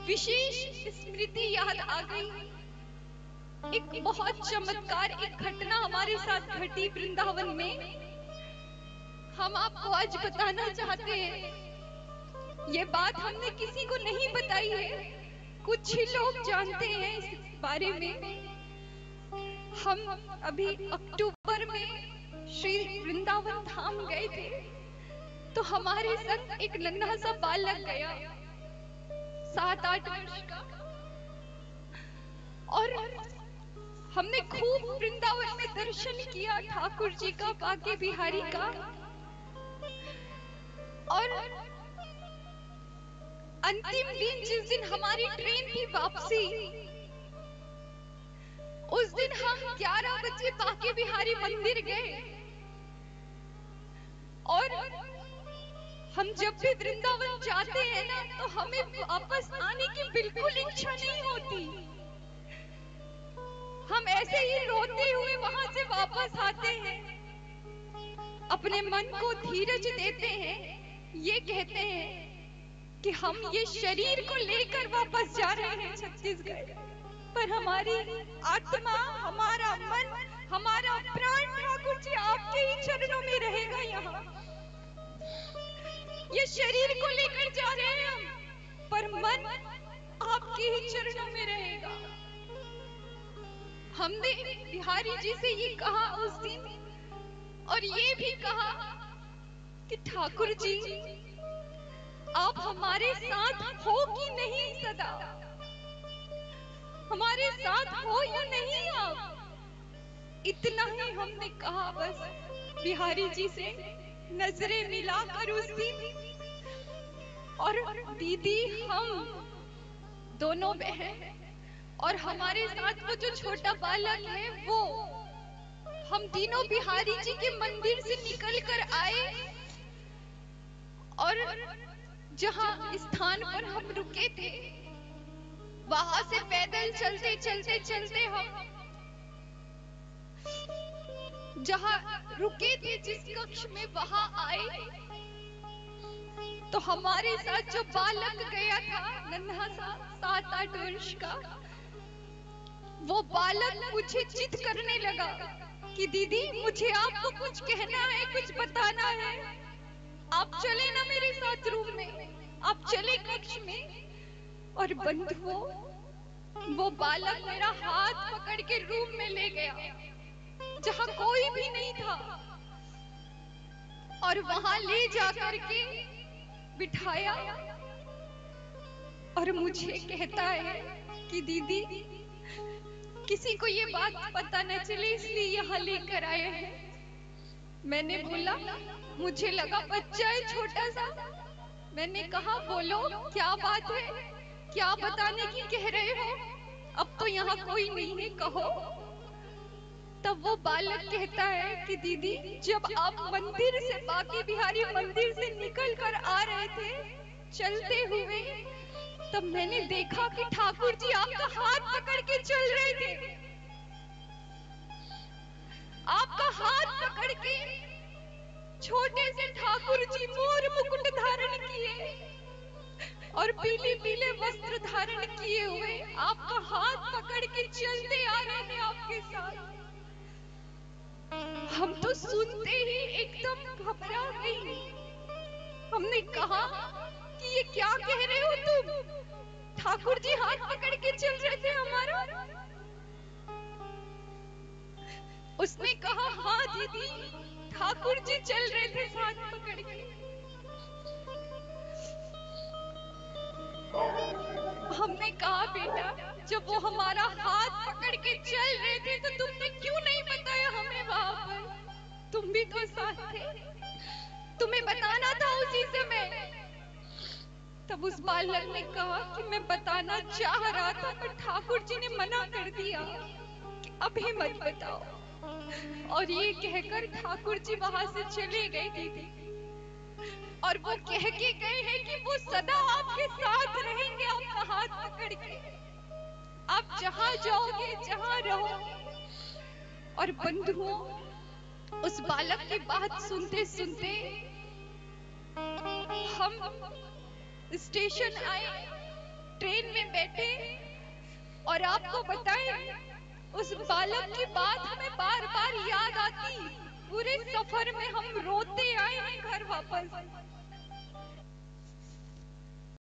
विशेष स्मृति याद आ गई। एक बहुत चमत्कार, एक घटना हमारे साथ घटी वृंदावन में। हम आपको आज बताना चाहते हैं। ये बात हमने किसी को नहीं बताई है, कुछ ही लोग जानते हैं इस बारे में। हम अभी अक्टूबर में श्री वृंदावन धाम गए थे, तो हमारे संग एक नन्हा सा बालक गया, 7-8 वर्ष का, और हमने खूब वृंदावन में दर्शन किया ठाकुर जी का, बांके बिहारी का। और अंतिम दिन, जिस दिन हमारी ट्रेन थी वापसी, उस दिन हम 11 बजे बांके बिहारी मंदिर गए। और हम जब भी वृंदावन जाते हैं ना, तो हमें वापस आने की बिल्कुल इच्छा नहीं होती। हम ऐसे ही रोते हुए वहां से वापस आते हैं, अपने मन को धीरज देते हैं, ये कहते हैं कि हम ये शरीर को लेकर वापस जा रहे हैं छत्तीसगढ़, पर हमारी आत्मा, हमारा मन, हमारा प्राण ठाकुर जी आपके ही चरणों में रहेगा। यहाँ ये शरीर को लेकर जा रहे हैं हम, पर मन आपके ही चरणों में रहेगा। हमने बिहारी जी से ये कहा उस दिन, और ये भी कहा कि ठाकुर जी आप हमारे साथ हो कि नहीं, सदा हमारे साथ हो या नहीं आप। इतना ही हमने कहा बस बिहारी जी से, नजरें मिलाकर उस दिन। और दीदी, हम दोनों बहन और हमारे साथ वो जो छोटा बालक है, वो हम तीनों बिहारी जी के मंदिर से निकल कर आए। और जहां स्थान पर हम रुके थे, वहां से पैदल चलते चलते चलते हम जहां रुके थे, जिस कक्ष में, वहां आए, तो हमारे साथ जो बालक गया था, नन्हा सा 7-8 वर्ष का, वो बालक मुझे जिद करने लगा कि दीदी मुझे आपको कुछ कहना है, कुछ बताना है, आप चले ना मेरे साथ रूम में, आप चले कक्ष में। और बंधुओं, वो बालक मेरा हाथ पकड़ के रूम में ले गया, जहां कोई भी नहीं था, और वहां ले जाकर के बिठाया। और मुझे कहता है कि दीदी किसी को ये बात पता न चले, इसलिए यहाँ लेकर आए हैं। मैंने बोला, मुझे लगा बच्चा है छोटा सा। मैंने कहा बोलो क्या बात है, क्या बताने की कह रहे हो, अब तो यहाँ कोई नहीं है, कहो। तब वो बालक कहता है कि दीदी जब आप मंदिर से, बांके बिहारी मंदिर से निकल कर आ रहे थे चलते हुए, तब मैंने देखा कि ठाकुर जी आपका हाथ पकड़ के चल रहे थे। आपका हाथ पकड़ के छोटे से ठाकुर जी मोर मुकुट धारण किए और पीले पीले वस्त्र धारण किए हुए आपका हाथ पकड़ के चलते आ रहे थे आपके साथ। हम तो सुनते ही एकदम घबरा गई। हमने कहा कि ये क्या कह रहे हो तुम, ठाकुर जी हाथ पकड़ के चल रहे थे हमारा। उसने कहा हाँ दीदी, ठाकुर जी चल रहे थे हाथ पकड़ के। हमने कहा बेटा, जब वो हमारा हाथ पकड़ के चल रहे थे तो तुमने क्यों नहीं बताया हमें वहां पर, तुम भी तो साथ थे, तुम्हें बताना था उसी समय। तब उस बालक ने कहा कि मैं बताना चाह रहा था, पर ठाकुर जी ने मना कर दिया कि अभी मत बताओ। और ये कहकर ठाकुर जी वहां से चले गए दीदी। और वो कह के गए हैं कि वो सदा आपके साथ रहेंगे, आपका हाथ पकड़ के, आप जहां जाओगे, जहां रहोगे। और बंधुओं, उस बालक की बात सुनते सुनते हम स्टेशन आए ट्रेन में बैठे और आपको बताएं, उस बालक की बात हमें बार बार याद आती। पूरे सफर में हम रोते आए हैं घर वापस।